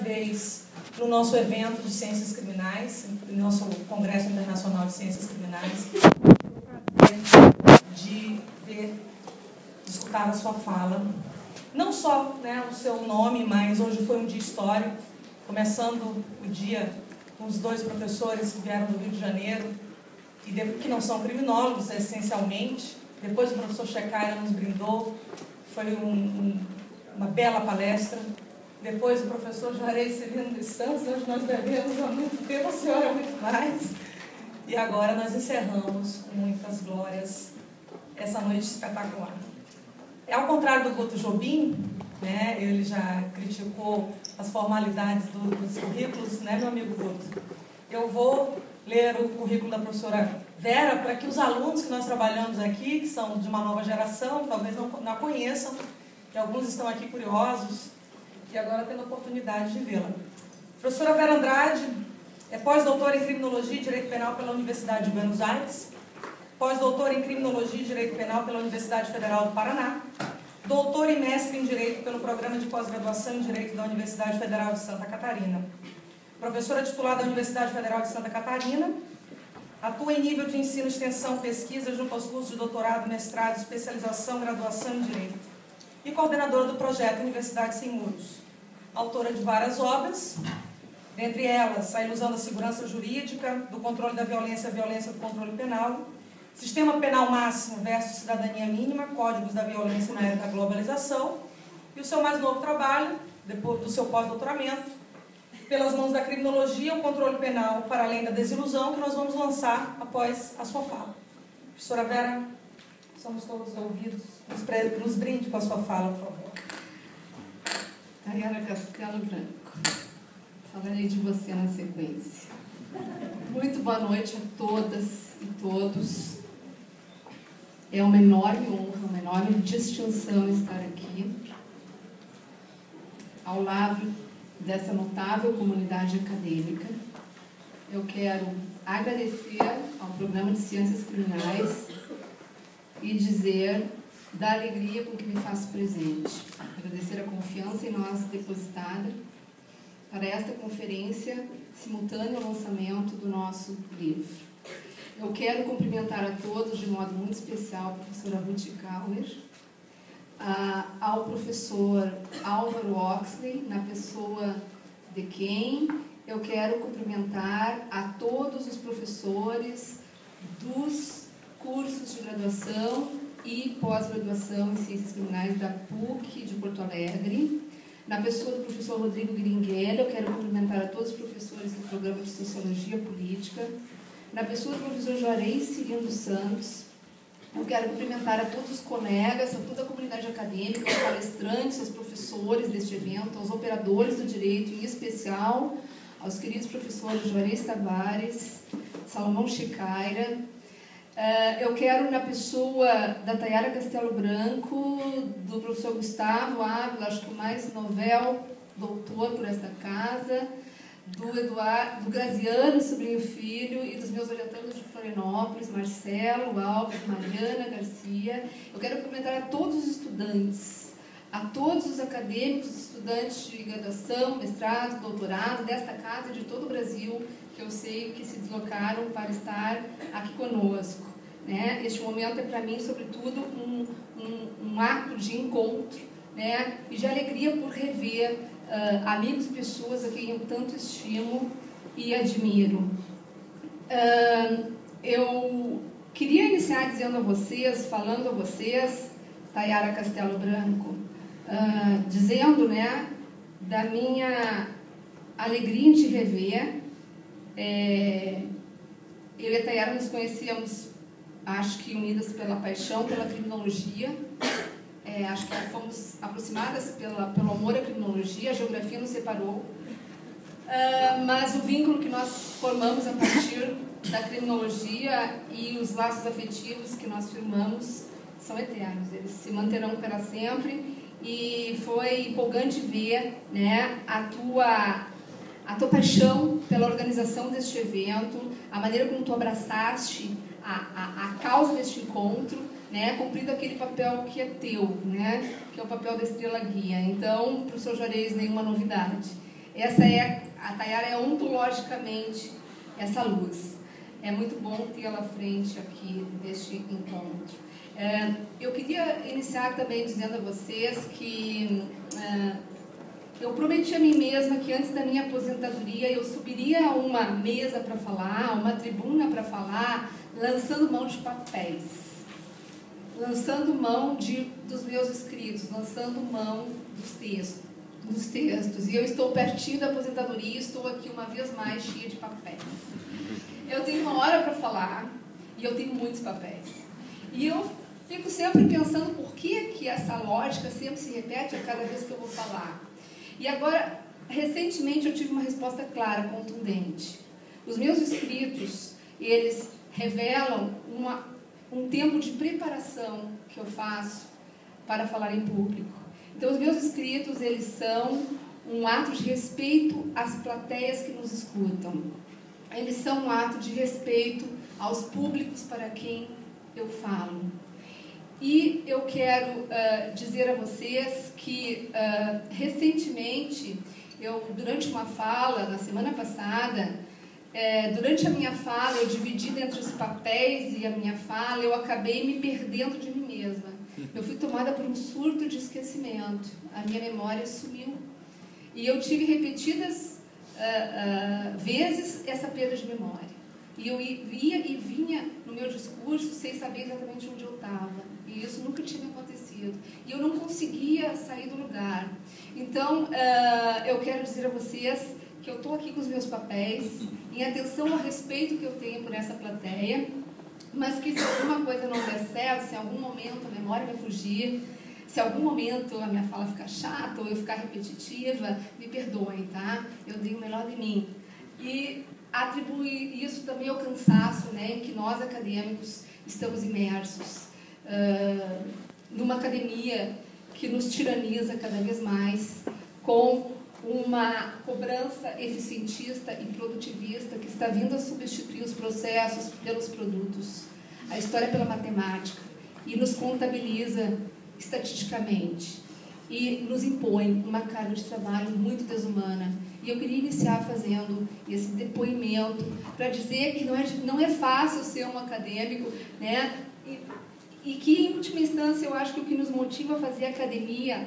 Vez no nosso evento de Ciências Criminais, no nosso Congresso Internacional de Ciências Criminais, de escutar a sua fala. Não só o seu nome, mas hoje foi um dia histórico, começando o dia com os dois professores que vieram do Rio de Janeiro, e que não são criminólogos, essencialmente. Depois o professor Shekhayra nos brindou, foi uma bela palestra. Depois o professor Juarez Cirino dos Santos, hoje nós bebemos há muito tempo, a senhora muito mais. E agora nós encerramos com muitas glórias essa noite espetacular. Ao contrário do Guto Jobim, ele já criticou as formalidades dos currículos, meu amigo Guto? Eu vou ler o currículo da professora Vera para que os alunos que nós trabalhamos aqui, que são de uma nova geração, talvez não a conheçam, e alguns estão aqui curiosos, e agora tendo a oportunidade de vê-la. Professora Vera Andrade é pós-doutora em Criminologia e Direito Penal pela Universidade de Buenos Aires, pós-doutora em Criminologia e Direito Penal pela Universidade Federal do Paraná, doutora e mestre em Direito pelo Programa de Pós-Graduação em Direito da Universidade Federal de Santa Catarina, professora titular da Universidade Federal de Santa Catarina, atua em nível de ensino, extensão, pesquisa junto aos cursos de doutorado, mestrado, especialização, graduação em Direito, e coordenadora do projeto Universidade Sem Muros. Autora de várias obras, dentre elas A Ilusão da Segurança Jurídica, do Controle da Violência, a Violência do Controle Penal, Sistema Penal Máximo versus Cidadania Mínima, Códigos da Violência na Era da Globalização, e o seu mais novo trabalho, depois do seu pós-doutoramento, Pelas Mãos da Criminologia, o Controle Penal para Além da Desilusão, que nós vamos lançar após a sua fala. Professora Vera, somos todos ouvidos, nos brinde com a sua fala, por favor. Tayara Castelo Branco, falarei de você na sequência. Muito boa noite a todas e todos. É uma enorme honra, uma enorme distinção estar aqui, ao lado dessa notável comunidade acadêmica. Eu quero agradecer ao Programa de Ciências Criminais e dizer da alegria com que me faço presente. Agradecer a confiança em nós depositada para esta conferência simultânea ao lançamento do nosso livro. Eu quero cumprimentar a todos de modo muito especial a professora Ruth Kauer, ao professor Álvaro Oxley, na pessoa de quem eu quero cumprimentar a todos os professores dos cursos de graduação e pós-graduação em Ciências Criminais da PUC de Porto Alegre. Na pessoa do professor Rodrigo Gringuelli, eu quero cumprimentar a todos os professores do Programa de Sociologia Política. Na pessoa do professor Juarez Cirino dos Santos, eu quero cumprimentar a todos os colegas, a toda a comunidade acadêmica, os palestrantes, os professores deste evento, aos operadores do direito, em especial aos queridos professores Juarez Tavares, Salomão Shekhayra. Eu quero, na pessoa da Tayara Castelo Branco, do professor Gustavo Ávila, acho que o mais novel doutor por esta casa, do Graziano Sobrinho Filho e dos meus orientandos de Florianópolis, Marcelo, Álvaro, Mariana Garcia. Eu quero cumprimentar a todos os estudantes, a todos os acadêmicos, estudantes de graduação, mestrado, doutorado, desta casa e de todo o Brasil, que eu sei que se deslocaram para estar aqui conosco. Este momento é para mim, sobretudo, um ato de encontro, e de alegria por rever amigos e pessoas a quem eu tanto estimo e admiro. Eu queria iniciar dizendo a vocês, falando a vocês, Tayara Castelo Branco, dizendo da minha alegria em te rever. Eu e a Tayara nos conhecíamos, acho que unidas pela paixão, pela criminologia. Acho que fomos aproximadas pelo amor à criminologia, a geografia nos separou. Mas o vínculo que nós formamos a partir da criminologia e os laços afetivos que nós firmamos são eternos, eles se manterão para sempre. E foi empolgante ver a tua paixão pela organização deste evento, a maneira como tu abraçaste a causa deste encontro, cumprindo aquele papel que é teu, que é o papel da estrela guia. Então, para o professor Juarez, nenhuma novidade. A Tayara é ontologicamente essa luz. É muito bom tê-la à frente aqui deste encontro. Eu queria iniciar também dizendo a vocês que eu prometi a mim mesma que antes da minha aposentadoria eu subiria a uma mesa para falar, a uma tribuna para falar, lançando mão de papéis, lançando mão dos meus escritos, lançando mão dos textos. E eu estou pertinho da aposentadoria e estou aqui uma vez mais cheia de papéis. Eu tenho uma hora para falar e eu tenho muitos papéis. E eu fico sempre pensando por que essa lógica sempre se repete a cada vez que eu vou falar. E agora, recentemente, eu tive uma resposta clara, contundente. Os meus escritos, eles revelam um tempo de preparação que eu faço para falar em público. Então, os meus escritos, eles são um ato de respeito às plateias que nos escutam. Eles são um ato de respeito aos públicos para quem eu falo. E eu quero dizer a vocês que, recentemente, durante uma fala, na semana passada, durante a minha fala, eu dividida entre os papéis e a minha fala, eu acabei me perdendo de mim mesma. Eu fui tomada por um surto de esquecimento. A minha memória sumiu. E eu tive repetidas vezes essa perda de memória. E eu ia e vinha no meu discurso sem saber exatamente onde eu estava. E isso nunca tinha me acontecido. E eu não conseguia sair do lugar. Então, eu quero dizer a vocês que eu estou aqui com os meus papéis, em atenção ao respeito que eu tenho por essa plateia, mas que se alguma coisa não der certo, se em algum momento a memória vai fugir, se em algum momento a minha fala ficar chata ou eu ficar repetitiva, me perdoem, tá? Eu dei o melhor de mim. E atribuir isso também ao cansaço, né, em que nós acadêmicos estamos imersos numa academia que nos tiraniza cada vez mais, com uma cobrança eficientista e produtivista que está vindo a substituir os processos pelos produtos, a história pela matemática, e nos contabiliza estatisticamente e nos impõe uma carga de trabalho muito desumana. E eu queria iniciar fazendo esse depoimento para dizer que não é fácil ser um acadêmico, né? E que, em última instância, eu acho que o que nos motiva a fazer academia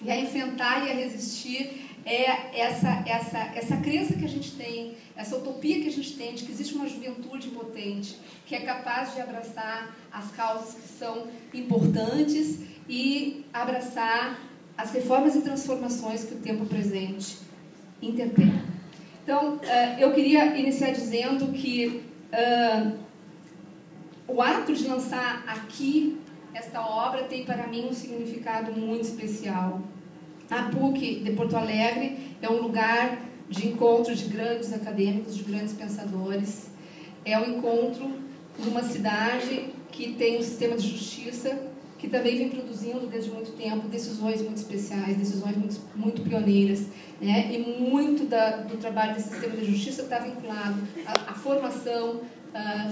e a enfrentar e a resistir é essa crença que a gente tem, essa utopia que a gente tem de que existe uma juventude potente, que é capaz de abraçar as causas que são importantes e abraçar as reformas e transformações que o tempo presente interpela. Então, eu queria iniciar dizendo que o ato de lançar aqui esta obra tem para mim um significado muito especial. A PUC de Porto Alegre é um lugar de encontro de grandes acadêmicos, de grandes pensadores. É o encontro de uma cidade que tem um sistema de justiça que também vem produzindo desde muito tempo decisões muito especiais, decisões muito pioneiras, né? E muito do trabalho desse sistema de justiça está vinculado à formação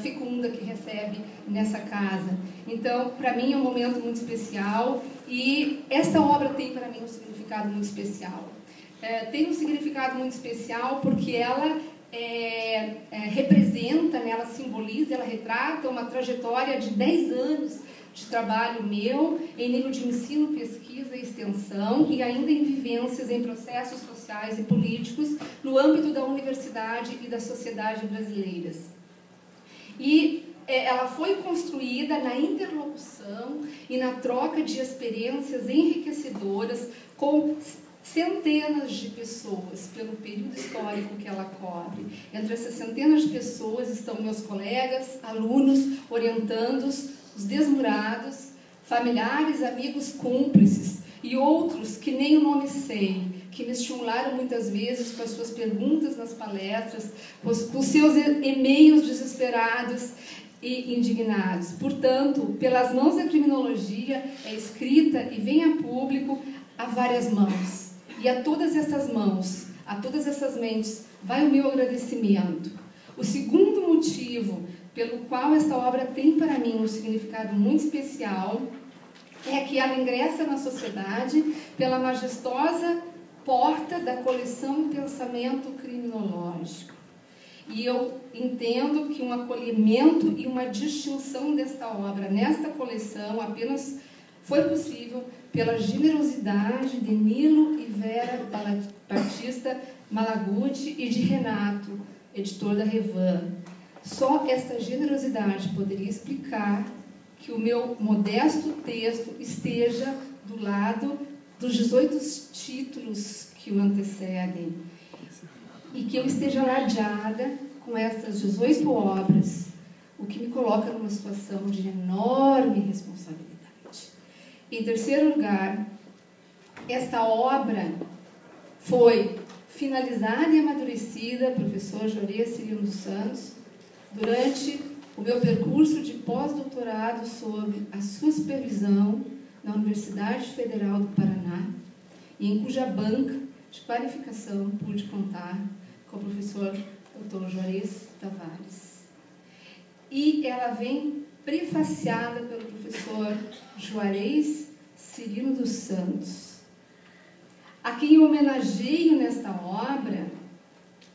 fecunda que recebe nessa casa. Então, para mim é um momento muito especial e esta obra tem para mim um significado muito especial. Tem um significado muito especial porque ela representa, né, ela simboliza, ela retrata uma trajetória de 10 anos de trabalho meu em nível de ensino, pesquisa e extensão e ainda em vivências em processos sociais e políticos no âmbito da universidade e da sociedade brasileiras. E ela foi construída na interlocução e na troca de experiências enriquecedoras com centenas de pessoas pelo período histórico que ela cobre. Entre essas centenas de pessoas estão meus colegas, alunos, orientandos, os desmurados, familiares, amigos, cúmplices e outros que nem o nome sei, que me estimularam muitas vezes com as suas perguntas nas palestras, com seus e-mails desesperados e indignados. Portanto, pelas mãos da criminologia é escrita e vem a público a várias mãos. E a todas essas mãos, a todas essas mentes, vai o meu agradecimento. O segundo motivo pelo qual esta obra tem para mim um significado muito especial é que ela ingressa na sociedade pela majestosa porta da coleção Pensamento Criminológico. E eu entendo que um acolhimento e uma distinção desta obra nesta coleção apenas foi possível pela generosidade de Nilo e Vera Batista Malaguti e de Renato, editor da Revan. Só esta generosidade poderia explicar que o meu modesto texto esteja do lado dos 18 títulos que o antecedem e que eu esteja ladeada com essas 18 obras, o que me coloca numa situação de enorme responsabilidade. Em terceiro lugar, esta obra foi finalizada e amadurecida, professor Juarez Cirino dos Santos, durante o meu percurso de pós-doutorado sob a sua supervisão na Universidade Federal do Paraná, e em cuja banca de qualificação pude contar com o professor Dr. Juarez Tavares. E ela vem prefaciada pelo professor Juarez Cirino dos Santos, a quem eu homenageio nesta obra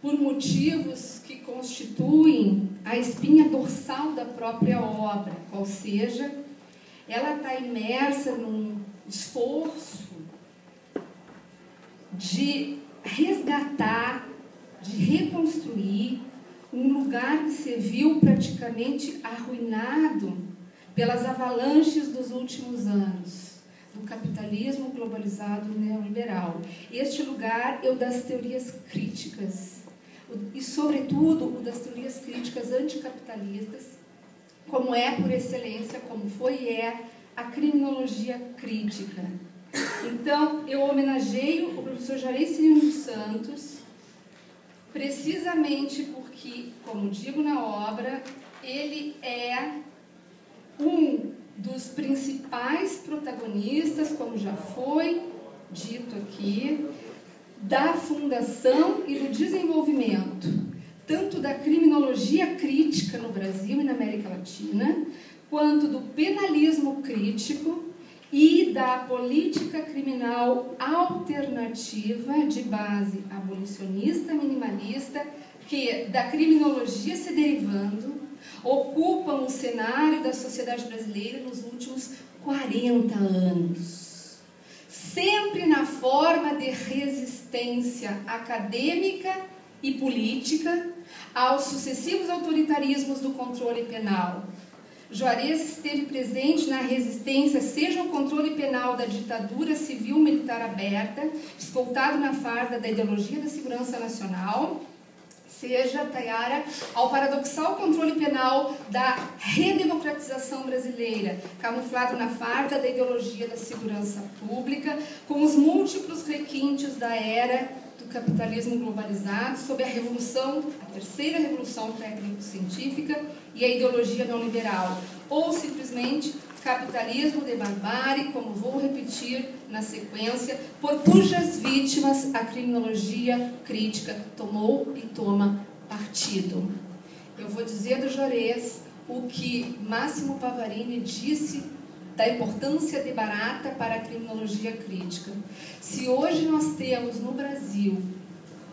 por motivos que constituem a espinha dorsal da própria obra, ou seja, ela está imersa num esforço de resgatar, de reconstruir um lugar que se viu praticamente arruinado pelas avalanches dos últimos anos, do capitalismo globalizado neoliberal. Este lugar é o das teorias críticas, e, sobretudo, o das teorias críticas anticapitalistas, como é, por excelência, como foi e é, a criminologia crítica. Então, eu homenageio o professor Juarez Cirino dos Santos, precisamente porque, como digo na obra, ele é um dos principais protagonistas, como já foi dito aqui, da fundação e do desenvolvimento, tanto da criminologia crítica no Brasil e na América Latina, quanto do penalismo crítico e da política criminal alternativa de base abolicionista, minimalista, que, da criminologia se derivando, ocupam o cenário da sociedade brasileira nos últimos 40 anos. Sempre na forma de resistência acadêmica e política aos sucessivos autoritarismos do controle penal. Juarez esteve presente na resistência, seja o controle penal da ditadura civil-militar aberta, escoltado na farda da ideologia da segurança nacional, seja, Tayara, ao paradoxal controle penal da redemocratização brasileira, camuflado na farda da ideologia da segurança pública, com os múltiplos requintes da era do capitalismo globalizado, sob a revolução, a terceira revolução técnico-científica e a ideologia neoliberal, ou simplesmente capitalismo de barbárie, como vou repetir na sequência, por cujas vítimas a criminologia crítica tomou e toma partido. Eu vou dizer do Juarez o que Máximo Pavarini disse da importância de Barata para a criminologia crítica. Se hoje nós temos no Brasil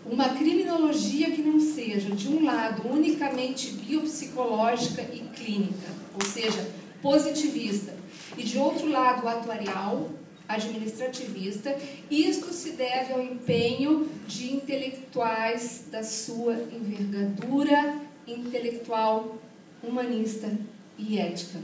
uma criminologia que não seja, de um lado, unicamente biopsicológica e clínica, ou seja, positivista, e de outro lado, atuarial, administrativista, isto se deve ao empenho de intelectuais da sua envergadura intelectual, humanista e ética.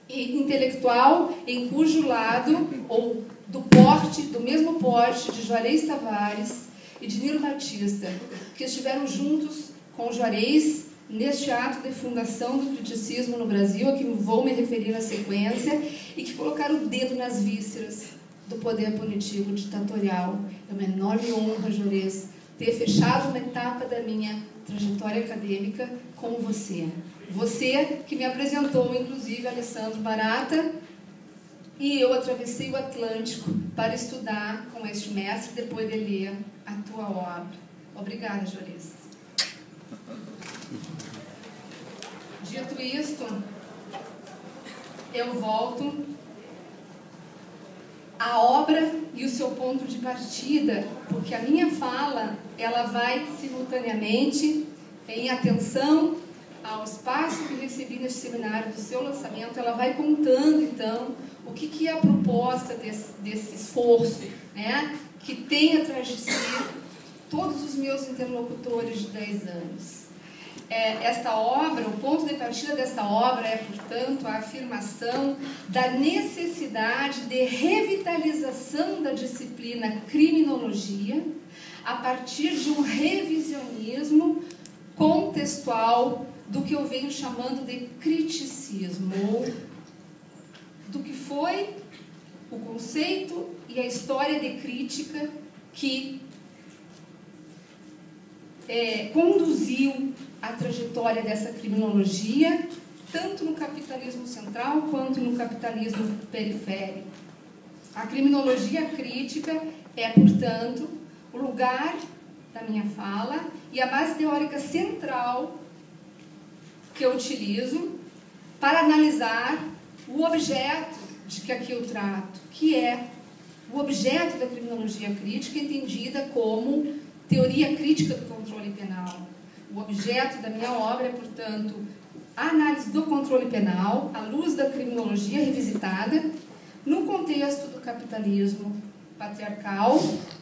E intelectual em cujo lado, ou do porte, do mesmo porte de Juarez Tavares e de Nilo Batista, que estiveram juntos com Juarez neste ato de fundação do criticismo no Brasil, a que vou me referir na sequência, e que colocaram o dedo nas vísceras do poder punitivo ditatorial. É uma enorme honra, Juarez, ter fechado uma etapa da minha trajetória acadêmica com você. Você que me apresentou, inclusive, Alessandro Barata, e eu atravessei o Atlântico para estudar com este mestre, depois de ler a tua obra. Obrigada, Juarez. Dito isto, eu volto a obra e o seu ponto de partida, porque a minha fala, ela vai simultaneamente em atenção ao espaço que recebi nesse seminário do seu lançamento, ela vai contando, então, o que é a proposta desse esforço, né, que tem atrás de si todos os meus interlocutores de 10 anos. Esta obra, o ponto de partida desta obra é, portanto, a afirmação da necessidade de revitalização da disciplina criminologia a partir de um revisionismo contextual do que eu venho chamando de criticismo, ou do que foi o conceito e a história de crítica que conduziu a trajetória dessa criminologia, tanto no capitalismo central quanto no capitalismo periférico. A criminologia crítica é, portanto, o lugar da minha fala e a base teórica central que eu utilizo para analisar o objeto de que aqui eu trato, que é o objeto da criminologia crítica entendida como teoria crítica do controle penal. O objeto da minha obra é, portanto, a análise do controle penal à luz da criminologia revisitada no contexto do capitalismo patriarcal,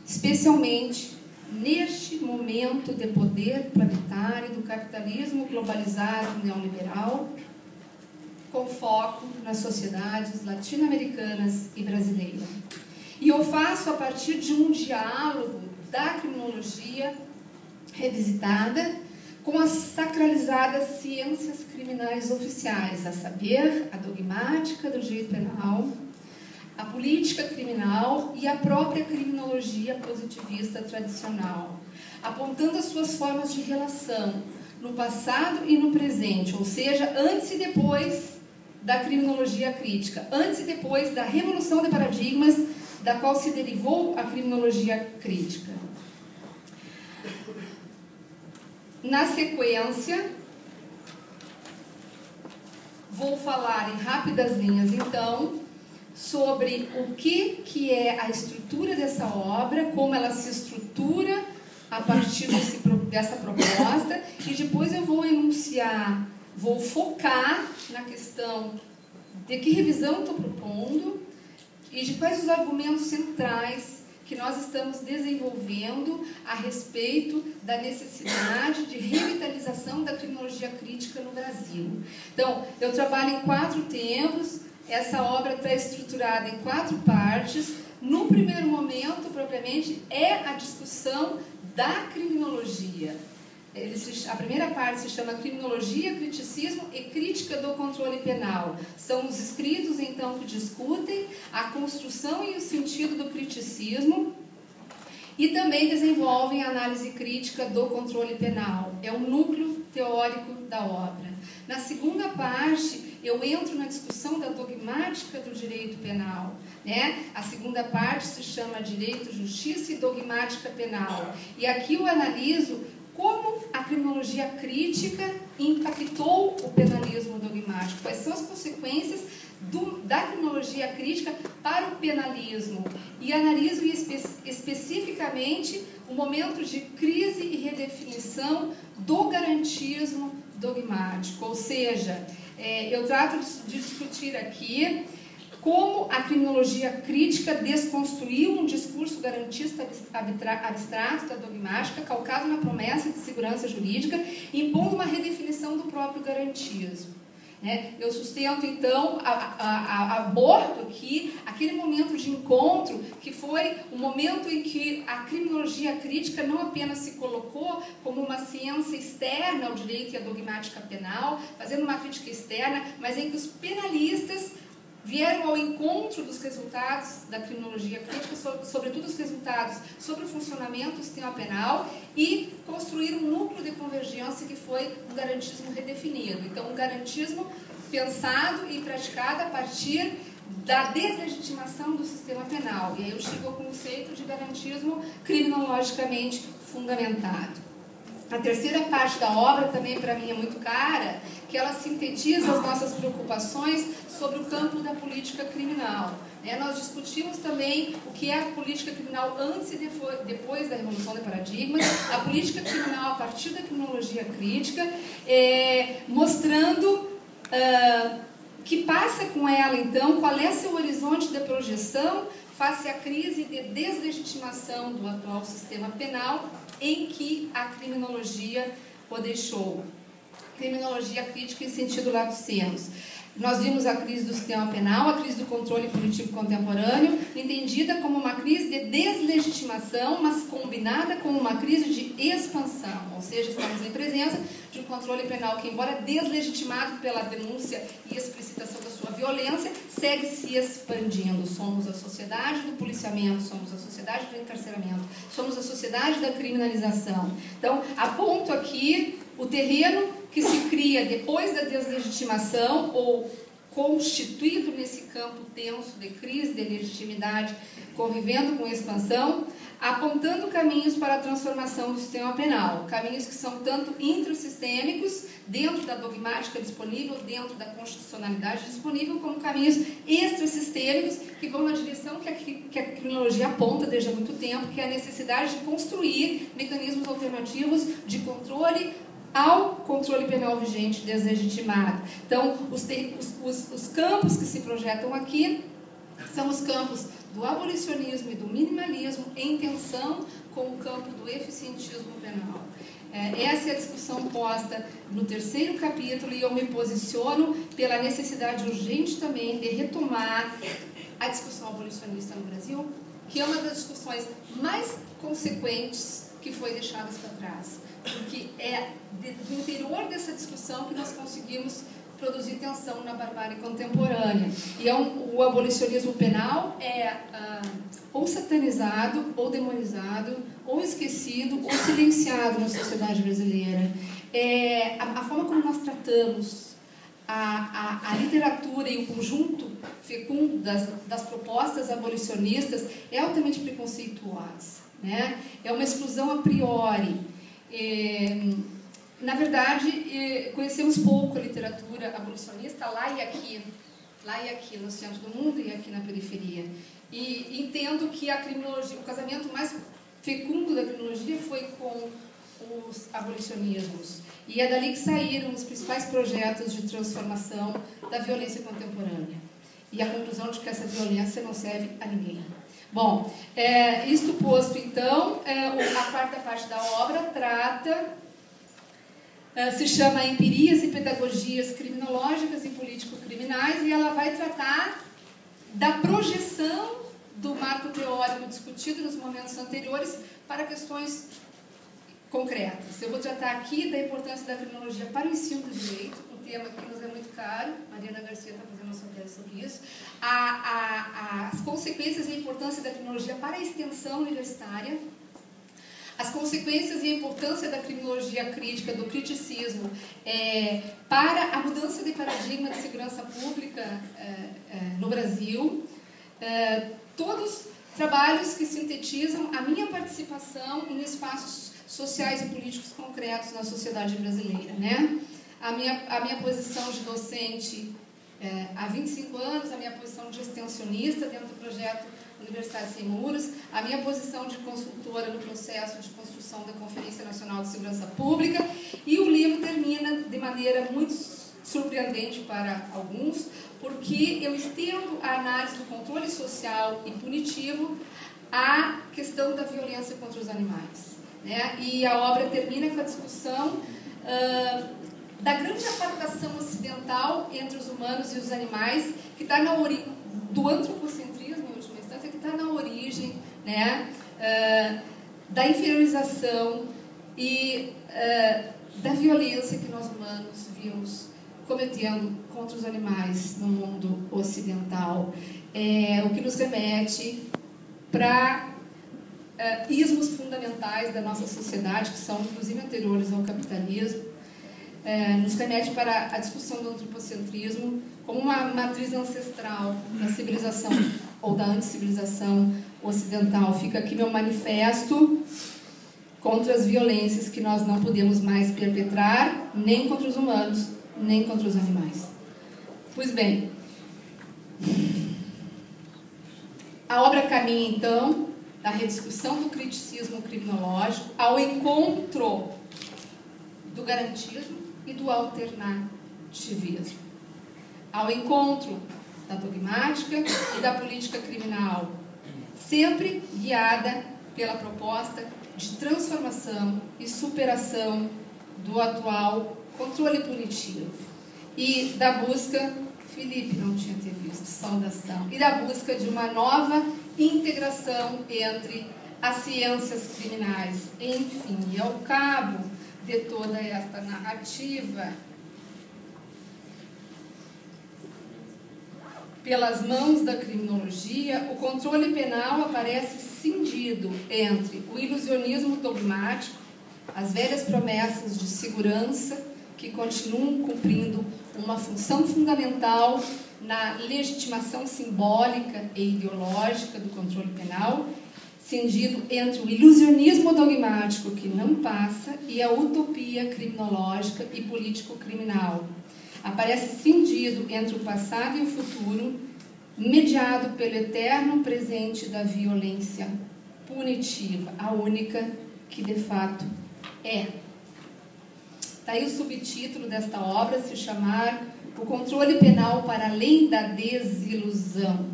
especialmente neste momento de poder planetário do capitalismo globalizado neoliberal, com foco nas sociedades latino-americanas e brasileiras. E eu faço a partir de um diálogo da criminologia revisitada com as sacralizadas ciências criminais oficiais, a saber, a dogmática do direito penal, a política criminal e a própria criminologia positivista tradicional, apontando as suas formas de relação no passado e no presente, ou seja, antes e depois da criminologia crítica, antes e depois da revolução de paradigmas da qual se derivou a criminologia crítica. Na sequência, vou falar em rápidas linhas, então, sobre o que é a estrutura dessa obra, como ela se estrutura a partir dessa proposta, e depois eu vou enunciar, vou focar na questão de que revisão estou propondo e de quais os argumentos centrais que nós estamos desenvolvendo a respeito da necessidade de revitalização da criminologia crítica no Brasil. Então, eu trabalho em 4 tempos, essa obra está estruturada em 4 partes. No primeiro momento, propriamente, é a discussão da criminologia. A primeira parte se chama Criminologia, Criticismo e Crítica do Controle Penal. São os escritos, então, que discutem a construção e o sentido do criticismo e também desenvolvem a análise crítica do controle penal. É o núcleo teórico da obra. Na segunda parte, eu entro na discussão da dogmática do direito penal, né? A segunda parte se chama Direito, Justiça e Dogmática Penal. E aqui eu analiso como a criminologia crítica impactou o penalismo dogmático, quais são as consequências da criminologia crítica para o penalismo, e analiso especificamente o momento de crise e redefinição do garantismo dogmático, ou seja, eu trato de discutir aqui como a criminologia crítica desconstruiu um discurso garantista abstrato da dogmática, calcado na promessa de segurança jurídica, impondo uma redefinição do próprio garantismo. Eu sustento, então, abordo aqui aquele momento de encontro que foi o momento em que a criminologia crítica não apenas se colocou como uma ciência externa ao direito e à dogmática penal, fazendo uma crítica externa, mas em que os penalistas vieram ao encontro dos resultados da criminologia crítica, sobretudo os resultados sobre o funcionamento do sistema penal, e construíram um núcleo de convergência que foi um garantismo redefinido. Então, um garantismo pensado e praticado a partir da deslegitimação do sistema penal. E aí eu chego ao conceito de garantismo criminologicamente fundamentado. A terceira parte da obra também para mim é muito cara, que ela sintetiza as nossas preocupações sobre o campo da política criminal. Nós discutimos também o que é a política criminal antes e depois da Revolução de Paradigmas, a política criminal a partir da criminologia crítica, mostrando que passa com ela, então, qual é seu horizonte de projeção face à crise de deslegitimação do atual sistema penal em que a criminologia o deixou. Criminologia crítica em sentido lato sensu. Nós vimos a crise do sistema penal, a crise do controle punitivo contemporâneo, entendida como uma crise de deslegitimação, mas combinada com uma crise de expansão. Ou seja, estamos em presença de um controle penal que, embora deslegitimado pela denúncia e explicitação da sua violência, segue se expandindo. Somos a sociedade do policiamento, somos a sociedade do encarceramento, somos a sociedade da criminalização. Então, aponto aqui o terreno que se cria depois da deslegitimação ou constituído nesse campo tenso de crise de legitimidade, convivendo com expansão, apontando caminhos para a transformação do sistema penal, caminhos que são tanto intrasistêmicos, dentro da dogmática disponível, dentro da constitucionalidade disponível, como caminhos extrasistêmicos que vão na direção que a criminologia aponta desde há muito tempo, que é a necessidade de construir mecanismos alternativos de controle ao controle penal vigente deslegitimado. Então, os campos que se projetam aqui são os campos do abolicionismo e do minimalismo em tensão com o campo do eficientismo penal. Essa é a discussão posta no terceiro capítulo e eu me posiciono pela necessidade urgente também de retomar a discussão abolicionista no Brasil, que é uma das discussões mais consequentes que foi deixada para trás. Porque é do interior dessa discussão que nós conseguimos produzir tensão na barbárie contemporânea. E o abolicionismo penal ou satanizado, ou demonizado, ou esquecido, ou silenciado na sociedade brasileira. A forma como nós tratamos a literatura e o conjunto fecundo das propostas abolicionistas é altamente preconceituosa, né? É uma exclusão a priori. Na verdade, conhecemos pouco a literatura abolicionista lá e aqui no centro do mundo e aqui na periferia. E entendo que a criminologia, o casamento mais fecundo da criminologia foi com os abolicionismos. E é dali que saíram os principais projetos de transformação da violência contemporânea. E a conclusão de que essa violência não serve a ninguém. Bom, isto posto, então, a quarta parte da obra trata, se chama Empirias e Pedagogias Criminológicas e Político-Criminais, e ela vai tratar da projeção do marco teórico discutido nos momentos anteriores para questões concretas. Eu vou tratar aqui da importância da criminologia para o ensino do direito, um tema que nos é muito caro. Mariana Garcia está fazendo uma sua tese sobre isso. As consequências e a importância da criminologia para a extensão universitária, as consequências e a importância da criminologia crítica, do criticismo, para a mudança de paradigma de segurança pública no Brasil, todos trabalhos que sintetizam a minha participação em espaços sociais e políticos concretos na sociedade brasileira, né? A minha posição de docente há 25 anos, a minha posição de extensionista dentro do projeto Universidade Sem Muros, a minha posição de consultora no processo de construção da Conferência Nacional de Segurança Pública, e o livro termina de maneira muito surpreendente para alguns, porque eu estendo a análise do controle social e punitivo à questão da violência contra os animais, né? E a obra termina com a discussão da grande apartação ocidental entre os humanos e os animais, que está na origem do antropocentrismo, em última instância, que está na origem, né, da inferiorização e da violência que nós humanos vimos cometendo contra os animais no mundo ocidental, o que nos remete para ismos fundamentais da nossa sociedade, que são inclusive anteriores ao capitalismo, nos remete para a discussão do antropocentrismo como uma matriz ancestral da civilização ou da anticivilização ocidental. Fica aqui meu manifesto contra as violências que nós não podemos mais perpetrar, nem contra os humanos, nem contra os animais. Pois bem, a obra caminha, então, da rediscussão do criticismo criminológico ao encontro do garantismo e do alternativismo, ao encontro da dogmática e da política criminal, sempre guiada pela proposta de transformação e superação do atual controle punitivo e da busca, Felipe não tinha ter visto, saudação, e da busca de uma nova integração entre as ciências criminais. Enfim, e ao cabo de toda esta narrativa, pelas mãos da criminologia, o controle penal aparece cindido entre o ilusionismo dogmático, as velhas promessas de segurança que continuam cumprindo uma função fundamental na legitimação simbólica e ideológica do controle penal, cindido entre o ilusionismo dogmático que não passa e a utopia criminológica e político-criminal. Aparece cindido entre o passado e o futuro, mediado pelo eterno presente da violência punitiva, a única que de fato é. Daí o subtítulo desta obra se chamar O Controle Penal para Além da Desilusão.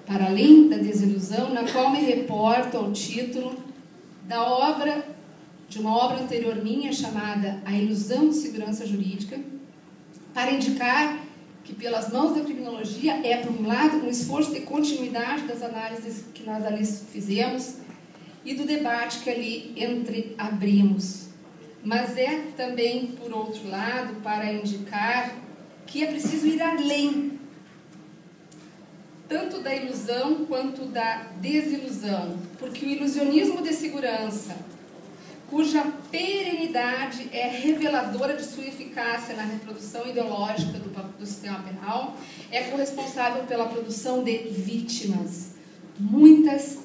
Para além da desilusão, na qual me reporto ao título da obra, de uma obra anterior minha chamada A Ilusão de Segurança Jurídica, para indicar que pelas mãos da criminologia é, por um lado, um esforço de continuidade das análises que nós ali fizemos e do debate que ali entreabrimos, mas é também, por outro lado, para indicar que é preciso ir além, tanto da ilusão quanto da desilusão, porque o ilusionismo de segurança, cuja perenidade é reveladora de sua eficácia na reprodução ideológica do sistema penal, é corresponsável pela produção de vítimas, muitas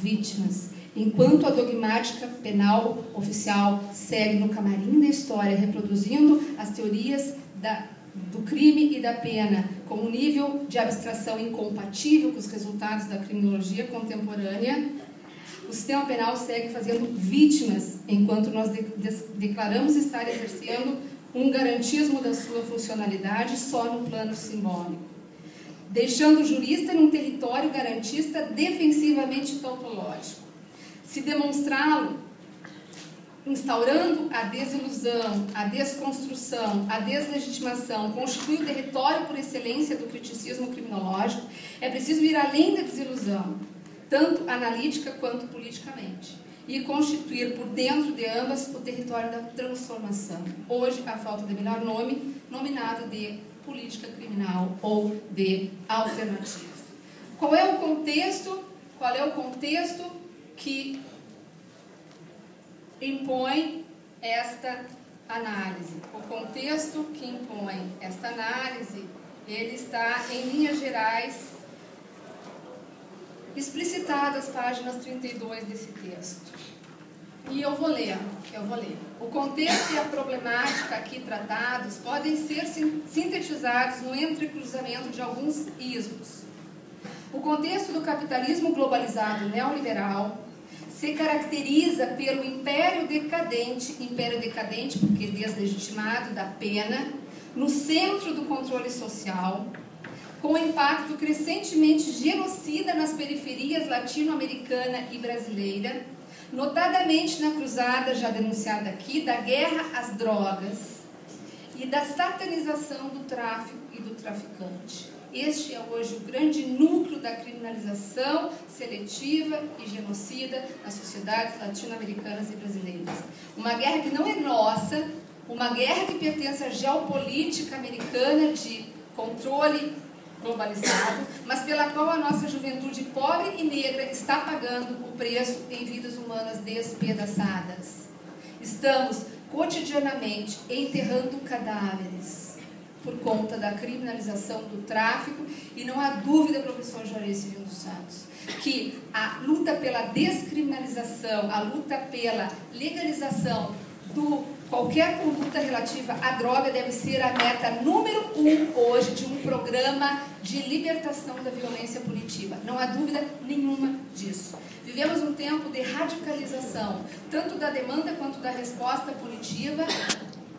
vítimas, enquanto a dogmática penal oficial segue no camarim da história, reproduzindo as teorias do crime e da pena com um nível de abstração incompatível com os resultados da criminologia contemporânea. O sistema penal segue fazendo vítimas, enquanto nós declaramos estar exercendo um garantismo da sua funcionalidade só no plano simbólico, deixando o jurista num território garantista defensivamente tautológico. Se demonstrá-lo, instaurando a desilusão, a desconstrução, a deslegitimação, constitui o território por excelência do criticismo criminológico, é preciso ir além da desilusão, tanto analítica quanto politicamente, e constituir por dentro de ambas o território da transformação. Hoje, a falta de melhor nome, nominado de política criminal ou de alternativa. Qual é o contexto? Qual é o contexto que impõe esta análise? O contexto que impõe esta análise, ele está, em linhas gerais, explicitadas páginas 32 desse texto. E eu vou ler. O contexto e a problemática aqui tratados podem ser sintetizados no entrecruzamento de alguns ismos. O contexto do capitalismo globalizado neoliberal se caracteriza pelo império decadente porque deslegitimado da pena, no centro do controle social, com impacto crescentemente genocida nas periferias latino-americana e brasileira, notadamente na cruzada já denunciada aqui da guerra às drogas e da satanização do tráfico e do traficante. Este é hoje o grande núcleo da criminalização seletiva e genocida nas sociedades latino-americanas e brasileiras. Uma guerra que não é nossa, uma guerra que pertence à geopolítica americana de controle globalizado, mas pela qual a nossa juventude pobre e negra está pagando o preço em vidas humanas despedaçadas. Estamos cotidianamente enterrando cadáveres por conta da criminalização do tráfico e não há dúvida, professor Juarez Cirino dos Santos, que a luta pela descriminalização, a luta pela legalização qualquer conduta relativa à droga deve ser a meta número 1 hoje de um programa de libertação da violência punitiva. Não há dúvida nenhuma disso. Vivemos um tempo de radicalização, tanto da demanda quanto da resposta punitiva.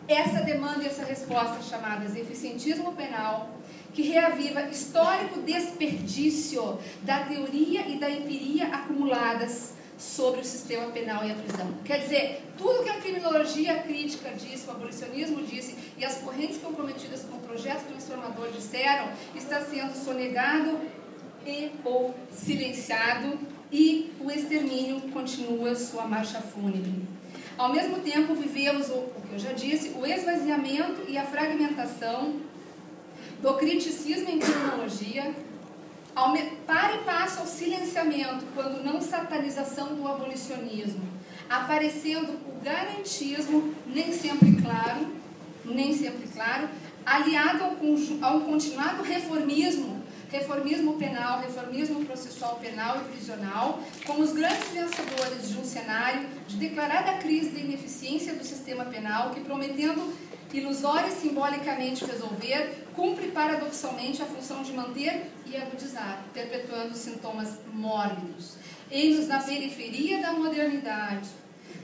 Essa demanda e essa resposta chamadas eficientismo penal, que reaviva histórico desperdício da teoria e da empiria acumuladas sobre o sistema penal e a prisão. Quer dizer, tudo que a criminologia crítica disse, o abolicionismo disse e as correntes comprometidas com o projeto transformador disseram, está sendo sonegado e ou silenciado, e o extermínio continua sua marcha fúnebre. Ao mesmo tempo, vivemos o que eu já disse, o esvaziamento e a fragmentação do criticismo em criminologia, para e passo ao silenciamento, quando não satanização do abolicionismo, aparecendo o garantismo, nem sempre claro, aliado ao continuado reformismo penal, reformismo processual penal e prisional, como os grandes vencedores de um cenário de declarada crise de ineficiência do sistema penal, que, prometendo ilusória e simbolicamente resolver, cumpre paradoxalmente a função de manter e agudizar, perpetuando sintomas mórbidos. Eis-nos na periferia da modernidade,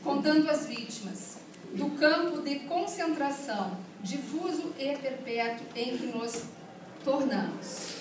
contando as vítimas do campo de concentração, difuso e perpétuo em que nos tornamos.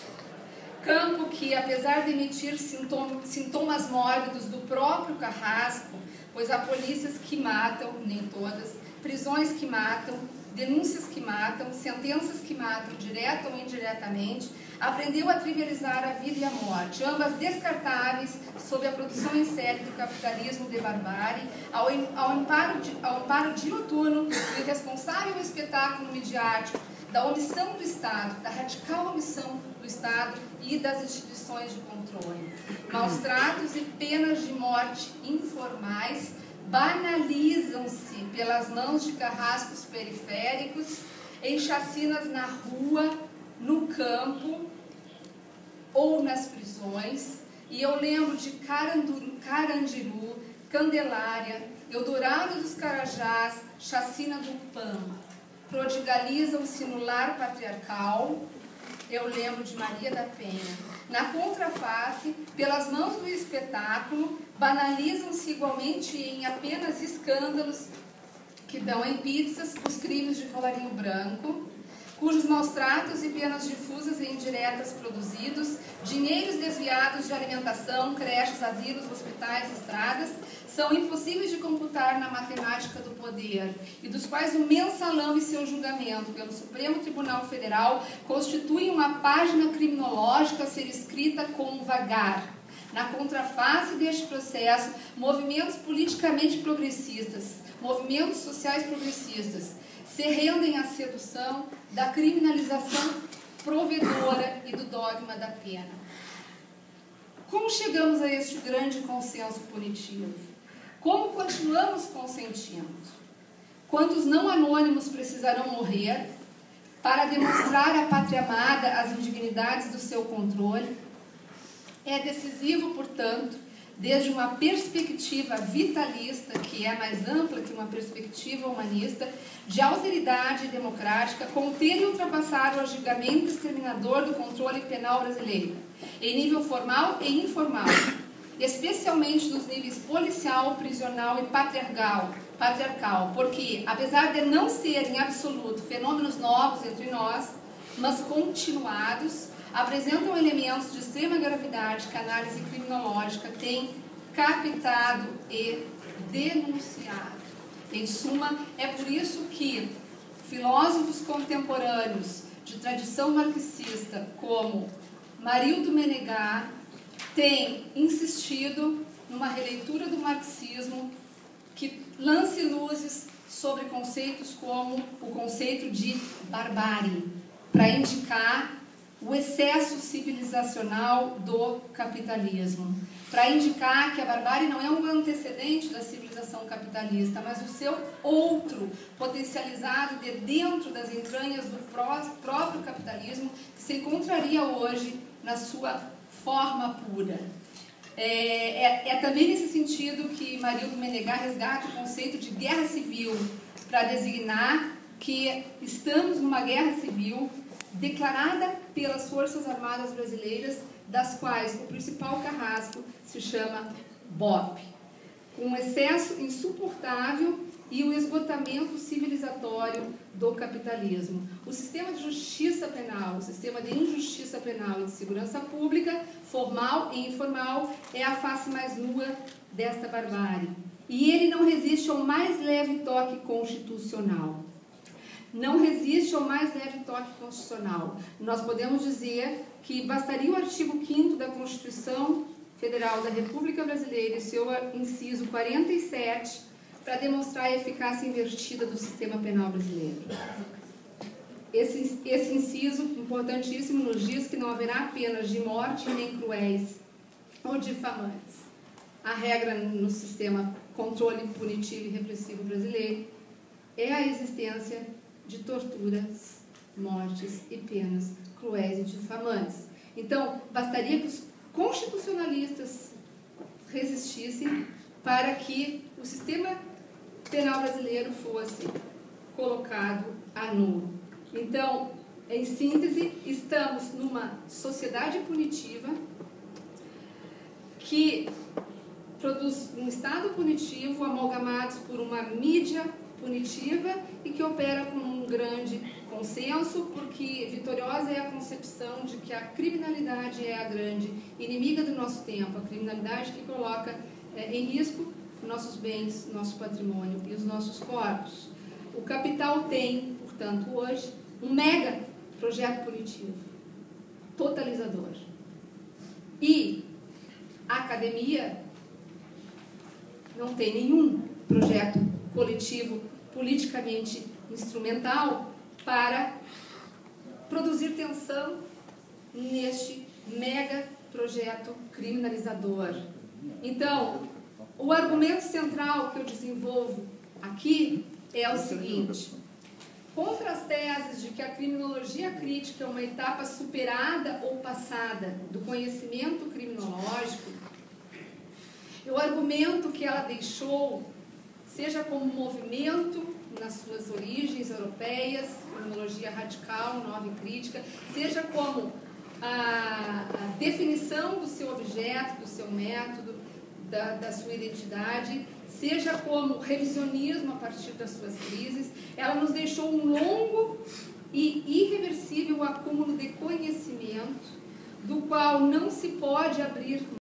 Campo que, apesar de emitir sintomas mórbidos do próprio carrasco, pois há polícias que matam, nem todas, prisões que matam, denúncias que matam, sentenças que matam, direta ou indiretamente, aprendeu a trivializar a vida e a morte, ambas descartáveis sob a produção em série do capitalismo de barbárie, ao amparo dioturno do irresponsável espetáculo midiático, da omissão do Estado, da radical omissão do Estado e das instituições de controle. Maus tratos e penas de morte informais banalizam-se pelas mãos de carrascos periféricos, em chacinas na rua, no campo ou nas prisões. E eu lembro de Carandiru, Candelária, Eldorado dos Carajás, chacina do Pampa. Prodigalizam-se no lar patriarcal. Eu lembro de Maria da Penha. Na contraface, pelas mãos do espetáculo, banalizam-se igualmente em apenas escândalos que dão em pizzas os crimes de colarinho branco, cujos maus tratos e penas difusas e indiretas produzidos, dinheiros desviados de alimentação, creches, asilos, hospitais, estradas, são impossíveis de computar na matemática do poder, e dos quais o mensalão e seu julgamento pelo Supremo Tribunal Federal constituem uma página criminológica a ser escrita com vagar. Na contraface deste processo, movimentos politicamente progressistas, movimentos sociais progressistas, se rendem à sedução da criminalização provedora e do dogma da pena. Como chegamos a este grande consenso punitivo? Como continuamos consentindo? Quantos não anônimos precisarão morrer para demonstrar à pátria amada as indignidades do seu controle? É decisivo, portanto, desde uma perspectiva vitalista, que é mais ampla que uma perspectiva humanista, de alteridade democrática, conter e ultrapassar o agigamento exterminador do controle penal brasileiro, em nível formal e informal, especialmente nos níveis policial, prisional e patriarcal, porque, apesar de não serem em absoluto fenômenos novos entre nós, mas continuados, apresentam elementos de extrema gravidade que a análise criminológica tem captado e denunciado. Em suma, é por isso que filósofos contemporâneos de tradição marxista, como Marildo Menegas, têm insistido numa releitura do marxismo que lance luzes sobre conceitos como o conceito de barbárie, para indicar o excesso civilizacional do capitalismo, para indicar que a barbárie não é um antecedente da civilização capitalista, mas o seu outro, potencializado de dentro das entranhas do próprio capitalismo, que se encontraria hoje na sua forma pura. É também nesse sentido que Marildo Menegar resgata o conceito de guerra civil, para designar que estamos numa guerra civil declarada pelas Forças Armadas Brasileiras, das quais o principal carrasco se chama BOP, com um excesso insuportável e o esgotamento civilizatório do capitalismo. O sistema de justiça penal, o sistema de injustiça penal e de segurança pública, formal e informal, é a face mais nua desta barbárie. E ele não resiste ao mais leve toque constitucional. Não resiste ao mais leve toque constitucional. Nós podemos dizer que bastaria o artigo 5º da Constituição Federal da República Brasileira e seu inciso 47 para demonstrar a eficácia invertida do sistema penal brasileiro. Esse inciso importantíssimo nos diz que não haverá penas de morte nem cruéis ou difamantes. A regra no sistema controle punitivo e repressivo brasileiro é a existência de torturas, mortes e penas cruéis e difamantes. Então, bastaria que os constitucionalistas resistissem para que o sistema penal brasileiro fosse colocado a nu. Então, em síntese, estamos numa sociedade punitiva que produz um Estado punitivo amalgamados por uma mídia punitiva e que opera com um grande consenso, porque vitoriosa é a concepção de que a criminalidade é a grande inimiga do nosso tempo, a criminalidade que coloca em risco nossos bens, nosso patrimônio e os nossos corpos. O capital tem, portanto, hoje, um mega projeto punitivo, totalizador. E a academia não tem nenhum projeto coletivo politicamente instrumental para produzir tensão neste mega projeto criminalizador. Então, o argumento central que eu desenvolvo aqui é o seguinte: contra as teses de que a criminologia crítica é uma etapa superada ou passada do conhecimento criminológico, eu argumento que ela deixou, seja como movimento nas suas origens europeias, criminologia radical, nova e crítica, seja como a definição do seu objeto, do seu método, da sua identidade, seja como revisionismo a partir das suas crises, ela nos deixou um longo e irreversível acúmulo de conhecimento, do qual não se pode abrir